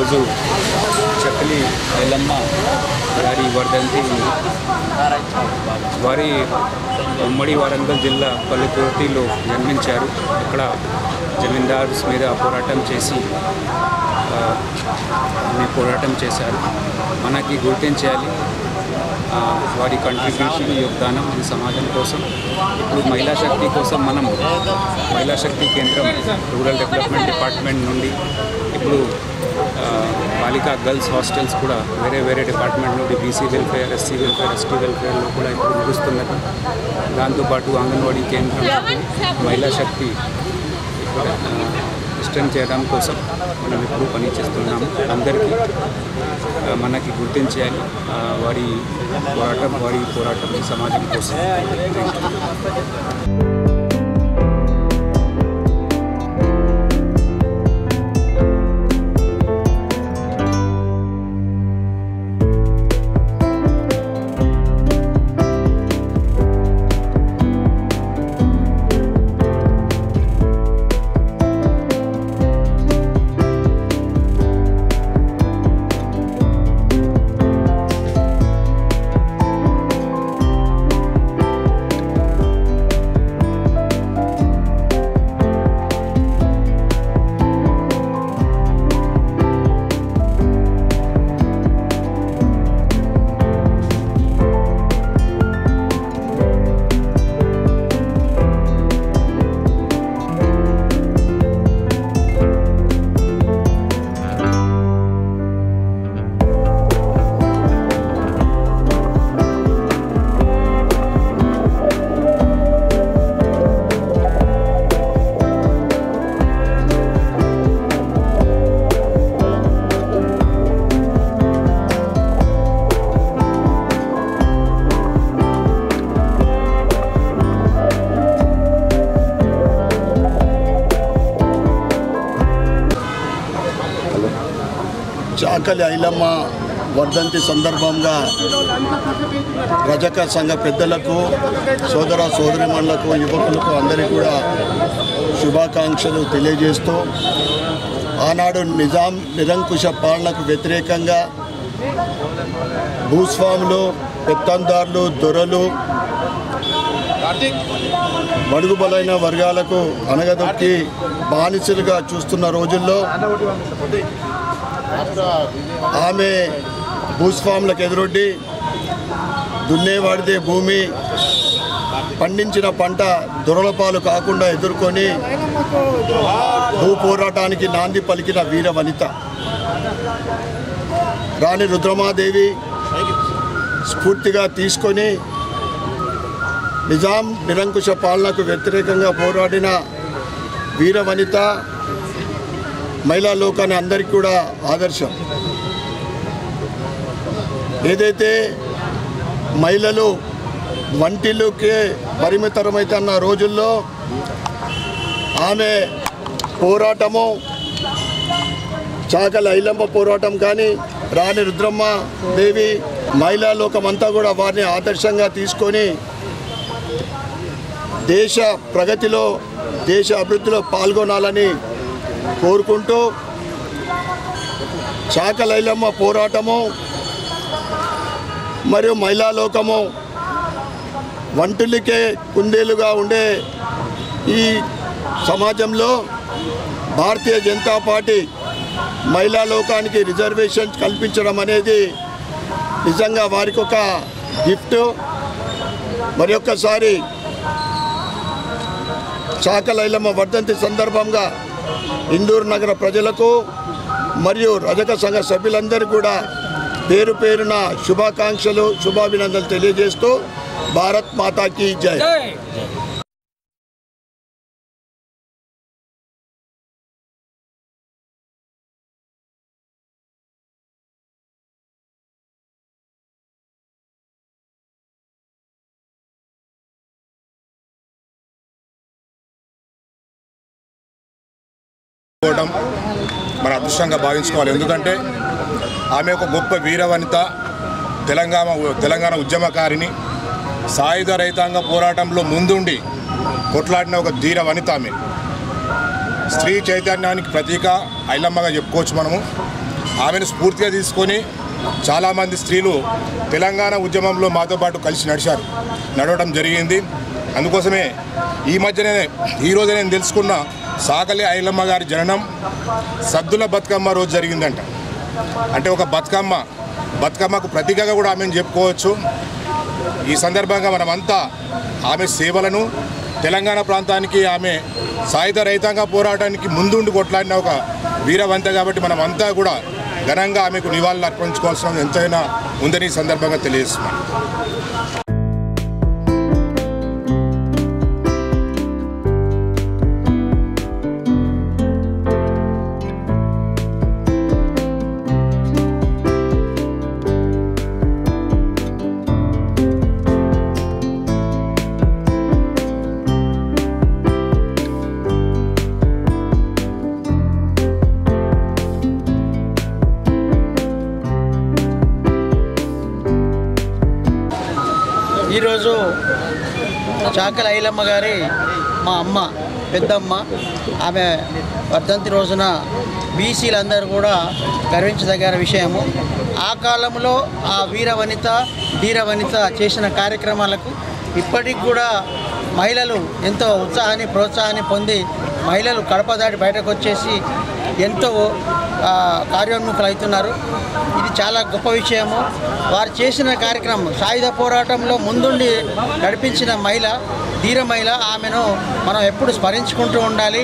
ఈరోజు చక్కలి ఐలమ్మ గారి వర్ధంతి వారి ఉమ్మడి వరంగల్ జిల్లా పల్లెటూరులో జన్మించారు. ఇక్కడ జమీందార్స్ మీద పోరాటం చేశారు. మనకి గుర్తించాలి వారి కంట్రిబ్యూషన్ యోగదానం ఈ సమాజం కోసం. ఇప్పుడు మహిళా శక్తి కోసం మనం మహిళా శక్తి కేంద్రం రూరల్ డెవలప్మెంట్ డిపార్ట్మెంట్ నుండి ఇప్పుడు బాలికా గర్ల్స్ హాస్టల్స్ కూడా వేరే డిపార్ట్మెంట్ నుండి BC welfare, SC welfare, ST వెల్ఫేర్లో కూడా ఇప్పుడు నడుస్తున్నది. దాంతోపాటు అంగన్వాడీ కేంద్రం మహిళా శక్తి ఇష్టం చేయడం కోసం మనం ఇప్పుడు పనిచేస్తున్నాము. అందరికీ మనకి గుర్తించాలి వారి పోరాటం సమాజం కోసం. చాకలి ఐలమ్మ వర్ధంతి సందర్భంగా రజక సంఘ పెద్దలకు, సోదర సోదరిమణులకు, యువకులకు అందరికీ కూడా శుభాకాంక్షలు తెలియజేస్తూ, ఆనాడు నిజాం నిరంకుశ పాలనకు వ్యతిరేకంగా భూస్వాములు, పెత్తందారులు, దొరలు బడుగుబలైన వర్గాలకు అనగదొక్కి బానిసలుగా చూస్తున్న రోజుల్లో ఆమె భూస్వాములకు ఎదురొడ్డి దున్నేవాడిదే భూమి, పండించిన పంట దొరలపాలు కాకుండా ఎదుర్కొని భూ పోరాటానికి నాంది పలికిన వీర వనిత రాణి రుద్రమాదేవి స్ఫూర్తిగా తీసుకొని నిజాం నిరంకుశ పాలనకు వ్యతిరేకంగా పోరాడిన వీర వనిత మహిళా లోకాన్ని అందరికీ కూడా ఆదర్శం. ఏదైతే మహిళలు వంటిల్లుకే పరిమితమైతే అన్న రోజుల్లో ఆమె పోరాటము, చాకలి ఐలమ్మ పోరాటం కానీ, రాణి రుద్రమ్మ దేవి మహిళా లోకమంతా కూడా వారిని ఆదర్శంగా తీసుకొని దేశ ప్రగతిలో, దేశ అభివృద్ధిలో పాల్గొనాలని కోరుకుంటూ చాకలి ఐలమ్మ పోరాటము మరియు మహిళా లోకము వంటిల్లికే కుందేలుగా ఉండే ఈ సమాజంలో భారతీయ జనతా పార్టీ మహిళా లోకానికి రిజర్వేషన్ కల్పించడం అనేది నిజంగా వారికి ఒక గిఫ్ట్. మరి ఒక్కసారి చాకలి ఐలమ్మ వర్ధంతి సందర్భంగా ఇందూరు నగర ప్రజలకు మరియు రజక సంఘ సభ్యులందరికీ కూడా పేరు పేరున శుభాకాంక్షలు, శుభాభినందనలు తెలియజేస్తూ భారత్ మాతాకి జై. మన అదృష్టంగా భావించుకోవాలి. ఎందుకంటే ఆమె ఒక గొప్ప వీరవనిత, తెలంగాణ ఉద్యమకారిని, సాయుధ రైతాంగ పోరాటంలో ముందుండి కొట్లాడిన ఒక ధీర వనిత ఆమె. స్త్రీ చైతన్యానికి ప్రతీక ఐలమ్మగా చెప్పుకోవచ్చు మనము. ఆమెను స్ఫూర్తిగా తీసుకొని చాలామంది స్త్రీలు తెలంగాణ ఉద్యమంలో మాతో పాటు కలిసి నడవడం జరిగింది. అందుకోసమే ఈరోజు నేను తెలుసుకున్న సాకలి ఐలమ్మ గారి జననం సద్దుల బతుకమ్మ రోజు జరిగిందంట. అంటే ఒక బతుకమ్మకు ప్రతీకగా కూడా ఆమెను చెప్పుకోవచ్చు. ఈ సందర్భంగా మనమంతా ఆమె సేవలను తెలంగాణ ప్రాంతానికి ఆమె సాయుధ రైతాంగ పోరాటానికి ముందుండి కొట్లాడిన ఒక వీరవంత కాబట్టి మనమంతా కూడా ఘనంగా ఆమెకు నివాళులు అర్పించుకోవాల్సిన ఎంతైనా ఉందని ఈ సందర్భంగా తెలియజేస్తున్నాం. ఈరోజు చాకలి ఐలమ్మ గారి మా అమ్మ పెద్దమ్మ ఆమె వర్ధంతి రోజున బీసీలందరూ కూడా గర్వించదగిన విషయము. ఆ కాలంలో ఆ వీరవనిత ధీరవనిత చేసిన కార్యక్రమాలకు ఇప్పటికి కూడా మహిళలు ఎంతో ఉత్సాహాన్ని ప్రోత్సాహాన్ని పొంది మహిళలు కడప దాటి బయటకు వచ్చేసి ఎంతో కార్యోన్ముఖులు అవుతున్నారు. ఇది చాలా గొప్ప విషయము. వారు చేసిన కార్యక్రమం సాయుధ పోరాటంలో ముందుండి నడిపించిన మహిళ ధీర మహిళ. ఆమెను మనం ఎప్పుడు స్మరించుకుంటూ ఉండాలి.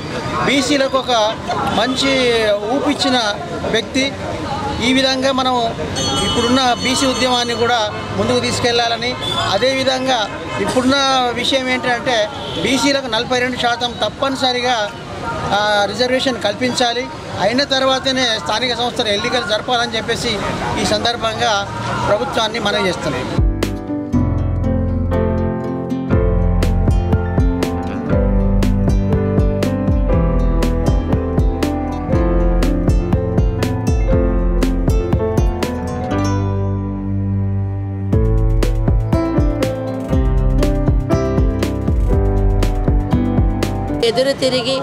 బీసీలకు ఒక మంచి ఊపిచ్చిన వ్యక్తి. ఈ విధంగా మనం ఇప్పుడున్న బీసీ ఉద్యమాన్ని కూడా ముందుకు తీసుకెళ్లాలని, అదేవిధంగా ఇప్పుడున్న విషయం ఏంటంటే బీసీలకు 42% తప్పనిసరిగా రిజర్వేషన్ కల్పించాలి. అయిన తర్వాతనే స్థానిక సంస్థల ఎన్నికలు జరపాలని చెప్పేసి ఈ సందర్భంగా ప్రభుత్వాన్ని మనవి చేస్తున్నాం. ఎదురు తిరిగి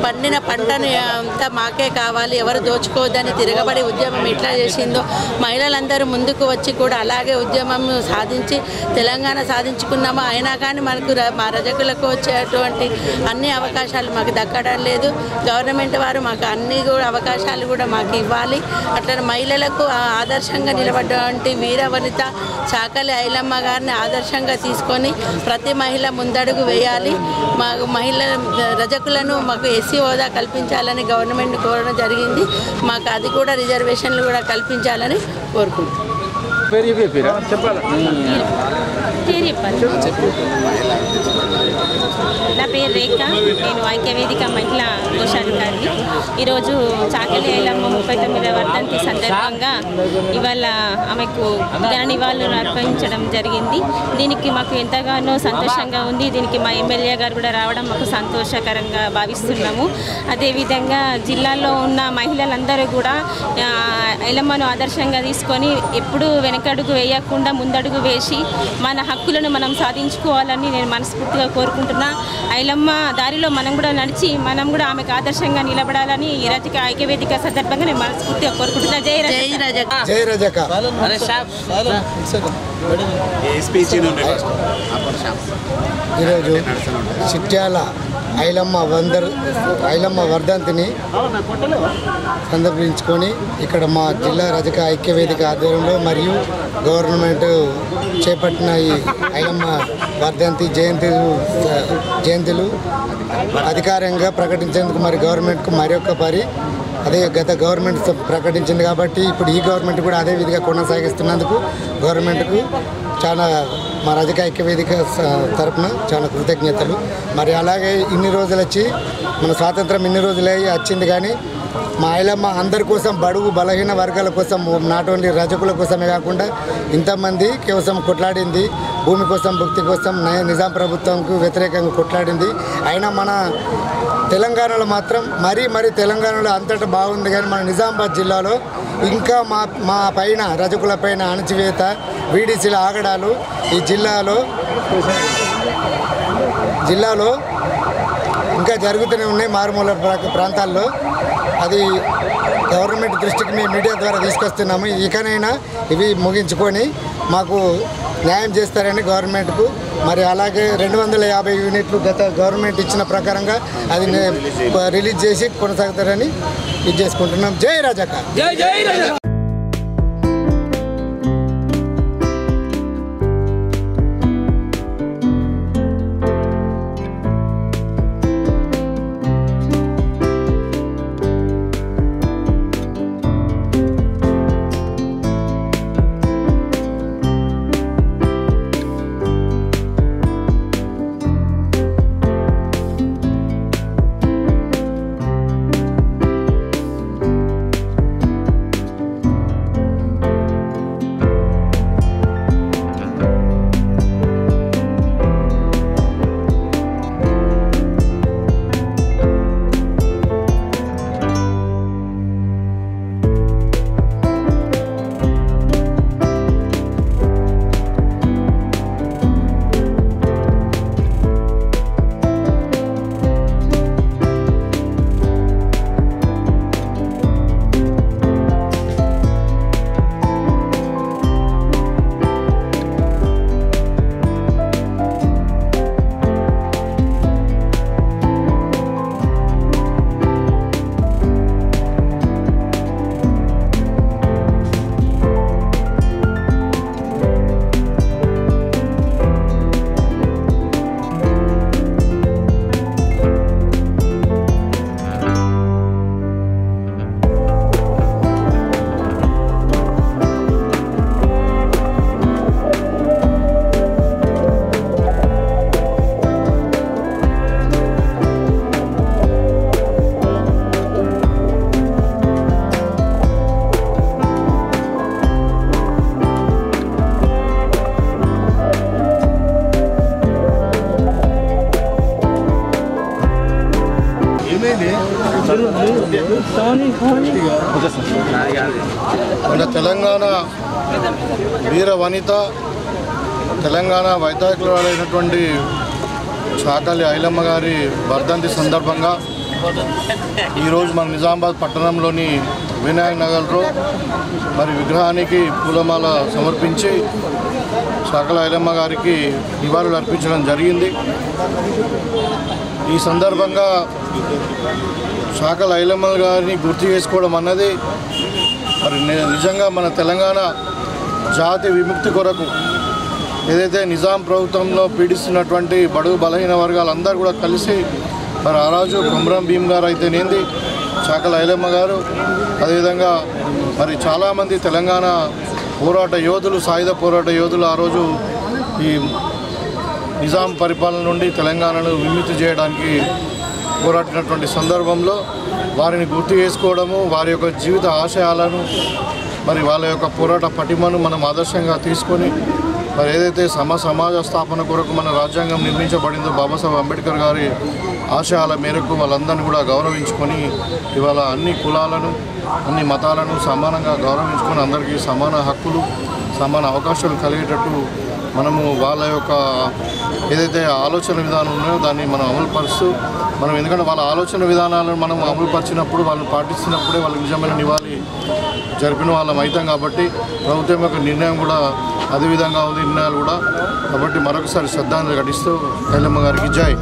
పండిన పంటను అంతా మాకే కావాలి, ఎవరు దోచుకోవద్దని తిరగబడి ఉద్యమం ఎట్లా చేసిందో మహిళలందరూ ముందుకు వచ్చి కూడా అలాగే ఉద్యమం సాధించి తెలంగాణ సాధించుకున్నాము. అయినా కానీ మనకు మా రజకులకు వచ్చేటువంటి అన్ని అవకాశాలు మాకు దక్కడం లేదు. గవర్నమెంట్ వారు మాకు అన్ని కూడా అవకాశాలు కూడా మాకు ఇవ్వాలి. అట్లా మహిళలకు ఆదర్శంగా నిలబడ్డటువంటి వీరవనిత చాకలి ఐలమ్మ గారిని ఆదర్శంగా తీసుకొని ప్రతి మహిళ ముందడుగు వేయాలి. మాకు మహిళ రజకులను మాకు ఎస్సీ హోదా కల్పించాలని గవర్నమెంట్ కోరడం జరిగింది. మాకు అది కూడా రిజర్వేషన్లు కూడా కల్పించాలని కోరుకుంటున్నాం. నా పేరు రేఖ. నేను ఐక్యవేదిక మహిళా కోశాధికారిని. ఈరోజు చాకలి ఐలమ్మ 39వ వర్ధంతి సందర్భంగా ఇవాళ ఆమెకు ఘన నివాళులు అర్పించడం జరిగింది. దీనికి మాకు ఎంతగానో సంతోషంగా ఉంది. దీనికి మా ఎమ్మెల్యే గారు కూడా రావడం మాకు సంతోషకరంగా భావిస్తున్నాము. అదేవిధంగా జిల్లాలో ఉన్న మహిళలందరూ కూడా ఐలమ్మను ఆదర్శంగా తీసుకొని ఎప్పుడూ వెనకడుగు వేయకుండా ముందడుగు వేసి మన హక్కులను మనం సాధించుకోవాలని నేను మనస్ఫూర్తిగా కోరుకుంటున్నా. ఐలమ్మ దారిలో మనం కూడా నడిచి మనం కూడా ఆమెకు ఆదర్శంగా నిలబడాలని ఈ రజక ఐక్యవేదిక సందర్భంగా నేను మనస్ఫూర్తిగా కోరుకుంటున్నా. జై రజక. జై రజక. ఈరోజు చిట్యాల ఐలమ్మ వర్ధంతిని సందర్భించుకొని ఇక్కడ మా జిల్లా రజక ఐక్యవేదిక ఆధ్వర్యంలో మరియు గవర్నమెంట్ చేపట్టిన ఈ ఐలమ్మ వర్ధంతి జయంతులు అధికారంగా ప్రకటించేందుకు మరి గవర్నమెంట్కు మరొక అదే గత గవర్నమెంట్ ప్రకటించింది కాబట్టి ఇప్పుడు ఈ గవర్నమెంట్ కూడా అదే విధిగా కొనసాగిస్తున్నందుకు గవర్నమెంట్కు చాలా మా రజక ఐక్యవేదిక తరపున చాలా కృతజ్ఞతలు. మరి అలాగే ఇన్ని రోజులు వచ్చి మన స్వాతంత్రం ఇన్ని రోజులై వచ్చింది కానీ మా ఐలమ్మ అందరి కోసం బడుగు బలహీన వర్గాల కోసం నాట్ ఓన్లీ రజకుల కోసమే కాకుండా ఇంతమంది కోసం కొట్లాడింది. భూమి కోసం భక్తి కోసం నిజాం ప్రభుత్వంకు వ్యతిరేకంగా కొట్లాడింది. అయినా మన తెలంగాణలో మాత్రం మరీ తెలంగాణలో అంతటా బాగుంది కానీ మన నిజామాబాద్ జిల్లాలో ఇంకా మా పైన రజకుల పైన అణచివేత వీడీసీల ఆగడాలు ఈ జిల్లాలో ఇంకా జరుగుతూనే ఉన్నాయి మారుమూల ప్రాంతాల్లో. అది గవర్నమెంట్ దృష్టికి మేము మీడియా ద్వారా తీసుకొస్తున్నాము. ఇకనైనా ఇవి ముగించుకొని మాకు న్యాయం చేస్తారని గవర్నమెంట్కు, మరి అలాగే 250 యూనిట్లు గత గవర్నమెంట్ ఇచ్చిన ప్రకారంగా అది రిలీజ్ చేసి కొనసాగుతారని ఇది చేసుకుంటున్నాం. జై రజక. మన తెలంగాణ వీర వనిత, తెలంగాణ వైతాళికురాలైనటువంటి చాకలి ఐలమ్మ గారి వర్ధంతి సందర్భంగా ఈరోజు మన నిజామాబాద్ పట్టణంలోని వినాయక్ నగర్లో మరి విగ్రహానికి పూలమాల సమర్పించి చాకలి ఐలమ్మ గారికి నివాళులు అర్పించడం జరిగింది. ఈ సందర్భంగా చాకలి ఐలమ్మ గారిని గుర్తు చేసుకోవడం అన్నది మరి నిజంగా మన తెలంగాణ జాతి విముక్తి కొరకు ఏదైతే నిజాం ప్రభుత్వంలో పీడిస్తున్నటువంటి బడుగు బలహీన వర్గాలందరూ కూడా కలిసి మరి ఆ రోజు కొమరం భీమ్ గారు అయితేనేంది, చాకలి ఐలమ్మ గారు, అదేవిధంగా మరి చాలామంది తెలంగాణ పోరాట యోధులు, సాయుధ పోరాట యోధులు ఆ రోజు ఈ నిజాం పరిపాలన నుండి తెలంగాణను విముక్తి చేయడానికి పోరాడినటువంటి సందర్భంలో వారిని గుర్తు చేసుకోవడము, వారి యొక్క జీవిత ఆశయాలను మరి వాళ్ళ యొక్క పోరాట పటిమను మనం ఆదర్శంగా తీసుకొని మరి ఏదైతే సమాజ స్థాపన కొరకు మన రాజ్యాంగం నిర్మించబడిందో బాబాసాహెబ్ అంబేద్కర్ గారి ఆశయాల మేరకు వాళ్ళందరినీ కూడా గౌరవించుకొని ఇవాళ అన్ని కులాలను, అన్ని మతాలను సమానంగా గౌరవించుకొని అందరికీ సమాన హక్కులు, సమాన అవకాశాలు కలిగేటట్టు మనము వాళ్ళ యొక్క ఏదైతే ఆలోచన విధానం ఉన్నాయో దాన్ని మనం అమలుపరుస్తూ మనం, ఎందుకంటే వాళ్ళ ఆలోచన విధానాలను మనం అమలుపరిచినప్పుడు, వాళ్ళని పాటిస్తున్నప్పుడే వాళ్ళకి నిజమైన నివాళి జరిపిన వాళ్ళం అవుతాం. కాబట్టి ప్రభుత్వం యొక్క నిర్ణయం కూడా అదే విధంగా ఉంది, నిర్ణయాలు కూడా. కాబట్టి మరొకసారి శ్రద్ధాంజలి ఘటిస్తూ ఐలమ్మ గారికి జై.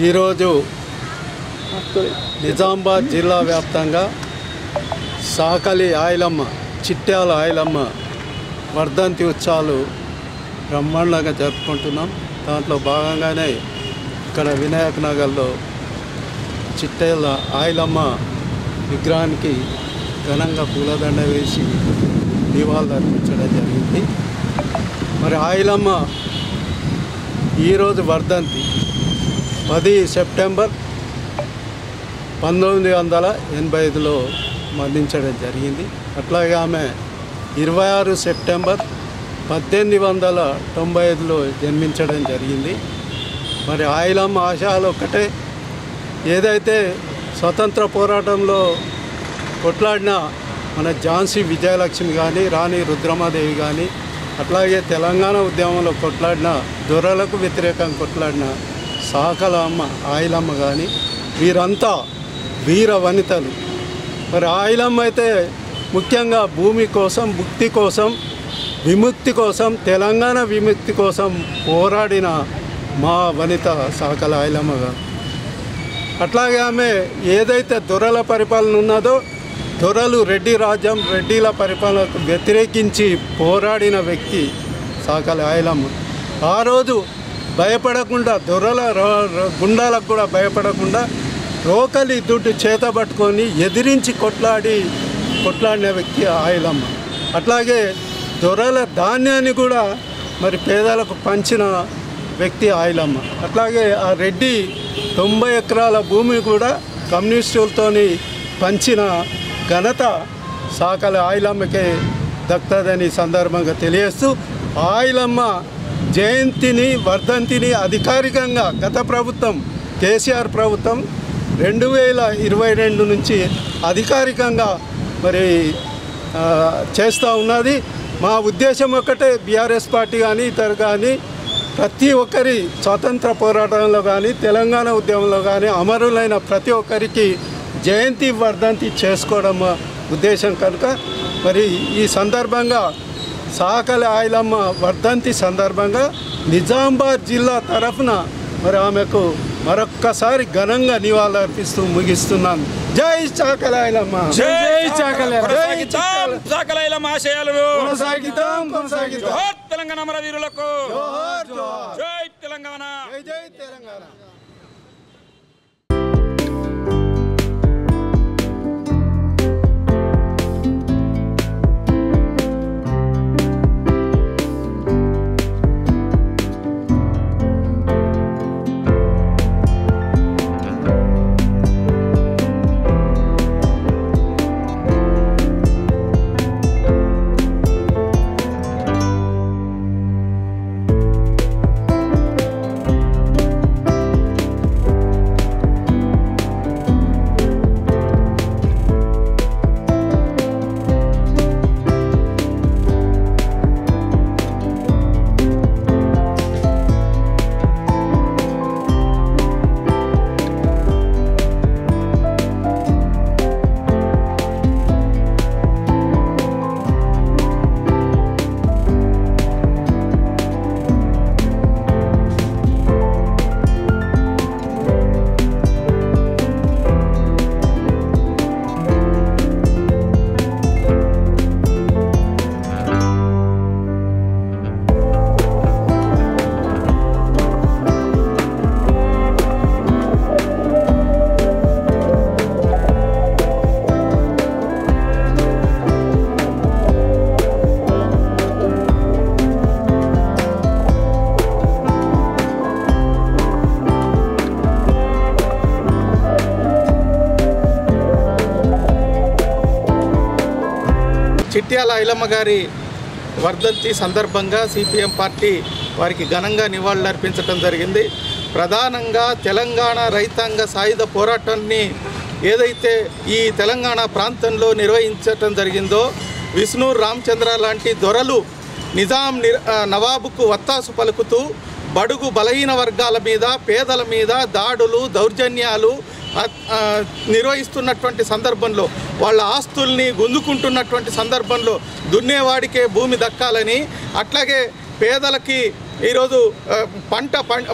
ఈరోజు నిజామాబాద్ జిల్లా వ్యాప్తంగా సాకలి ఆయలమ్మ చిట్యాల ఆయలమ్మ వర్ధంతి ఉత్సవాలు బ్రహ్మాండంగా జరుపుకుంటున్నాం. దాంట్లో భాగంగానే ఇక్కడ వినాయక నగర్లో చిట్యాల ఆయలమ్మ విగ్రహానికి ఘనంగా పూలదండ వేసి నివాళులు అర్పించడం జరిగింది. మరి ఆయలమ్మ ఈరోజు వర్ధంతి 10 సెప్టెంబర్ 1985లో మరణించడం జరిగింది. అట్లాగే ఆమె 26 సెప్టెంబర్ 1895లో జన్మించడం జరిగింది. మరి ఆయలమ్మ ఆశయాలు ఒక్కటే, ఏదైతే స్వతంత్ర పోరాటంలో కొట్లాడిన మన ఝాన్సీ విజయలక్ష్మి కానీ, రాణి రుద్రమాదేవి కానీ, అట్లాగే తెలంగాణ ఉద్యమంలో కొట్లాడిన దొరలకు వ్యతిరేకంగా కొట్లాడిన సాకలమ్మ ఆయలమ్మ కానీ, వీరంతా వీర వనితలు. మరి ఆయలమ్మ అయితే ముఖ్యంగా భూమి కోసం, ముక్తి కోసం, విముక్తి కోసం, తెలంగాణ విముక్తి కోసం పోరాడిన మా వనిత సాకల ఆయలమ్మ గారు. అట్లాగే ఆమె ఏదైతే దొరల పరిపాలన ఉన్నదో, దొరలు రెడ్డి రాజ్యం, రెడ్డిల పరిపాలనకు వ్యతిరేకించి పోరాడిన వ్యక్తి సాకల ఆయలమ్మ. ఆ రోజు భయపడకుండా, దొరల గుండాలకు కూడా భయపడకుండా రోకలి దుడ్డు చేత పట్టుకొని ఎదిరించి కొట్లాడిన వ్యక్తి ఆయలమ్మ. అట్లాగే దొరల ధాన్యాన్ని కూడా మరి పేదలకు పంచిన వ్యక్తి ఆయలమ్మ. అట్లాగే ఆ రెడ్డి 90 ఎకరాల భూమి కూడా కమ్యూనిస్టులతోని పంచిన ఘనత సాకల ఆయలమ్మకే దక్కుతుందని సందర్భంగా తెలియజేస్తూ, ఆయలమ్మ జయంతిని, వర్ధంతిని అధికారికంగా గత ప్రభుత్వం కేసీఆర్ ప్రభుత్వం 2022 నుంచి అధికారికంగా మరి చేస్తూ ఉన్నది. మా ఉద్దేశం ఒక్కటే, బీఆర్ఎస్ పార్టీ కానీ ఇతరు కానీ ప్రతి ఒక్కరి స్వాతంత్ర పోరాటంలో కానీ, తెలంగాణ ఉద్యమంలో కానీ అమరులైన ప్రతి ఒక్కరికి జయంతి వర్ధంతి చేసుకోవడం ఉద్దేశం కనుక మరి ఈ సందర్భంగా సాకలి ఆయలమ్మ వర్ధంతి సందర్భంగా నిజామాబాద్ జిల్లా తరఫున మరి ఆమెకు మరొక్కసారి ఘనంగా నివాళులు అర్పిస్తూ ముగిస్తున్నాను. జై సాకలి ఆయలమ్మ, జై సాకలి ఆయలమ్మ ఆశయాలను కొనసాగిద్దాం. జోహార్ తెలంగాణ అమరవీరులకు, జోహార్ జోహార్, జై తెలంగాణ, జై తెలంగాణ. చిట్యాల ఐలమ్మ గారి వర్ధంతి సందర్భంగా సిపిఎం పార్టీ వారికి ఘనంగా నివాళులు అర్పించడం జరిగింది. ప్రధానంగా తెలంగాణ రైతాంగ సాయుధ పోరాటాన్ని ఏదైతే ఈ తెలంగాణ ప్రాంతంలో నిర్వహించటం జరిగిందో, విష్ణూర్ రామచంద్ర లాంటి దొరలు నవాబుకు వత్తాసు పలుకుతూ బడుగు బలహీన వర్గాల మీద, పేదల మీద దాడులు, దౌర్జన్యాలు నిర్వహిస్తున్నటువంటి సందర్భంలో, వాళ్ళ ఆస్తుల్ని గుంజుకుంటున్నటువంటి సందర్భంలో దున్నేవాడికే భూమి దక్కాలని, అట్లాగే పేదలకి ఈరోజు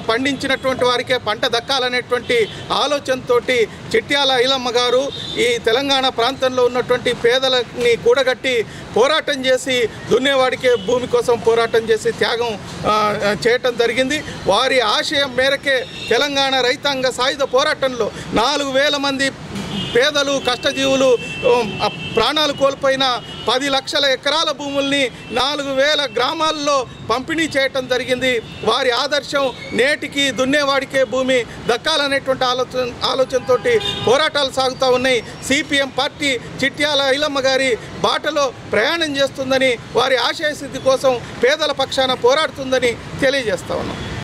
పండించినటువంటి వారికే పంట దక్కాలనేటువంటి ఆలోచనతోటి చిట్యాల ఐలమ్మ గారు ఈ తెలంగాణ ప్రాంతంలో ఉన్నటువంటి పేదలని కూడగట్టి పోరాటం చేసి దున్నేవాడికే భూమి కోసం పోరాటం చేసి త్యాగం చేయటం జరిగింది. వారి ఆశయం మేరకే తెలంగాణ రైతాంగ సాయుధ పోరాటంలో 4,000 మంది పేదలు కష్టజీవులు ప్రాణాలు కోల్పోయిన 10 లక్షల ఎకరాల భూముల్ని 4,000 గ్రామాల్లో పంపిణీ చేయటం జరిగింది. వారి ఆదర్శం నేటికి దున్నేవాడికే భూమి దక్కాలనేటువంటి ఆలోచనతో పోరాటాలు సాగుతూ ఉన్నాయి. సిపిఎం పార్టీ చిట్యాల ఐలమ్మ గారి బాటలో ప్రయాణం చేస్తుందని, వారి ఆశయ సిద్ధి కోసం పేదల పక్షాన పోరాడుతుందని తెలియజేస్తా ఉన్నాం.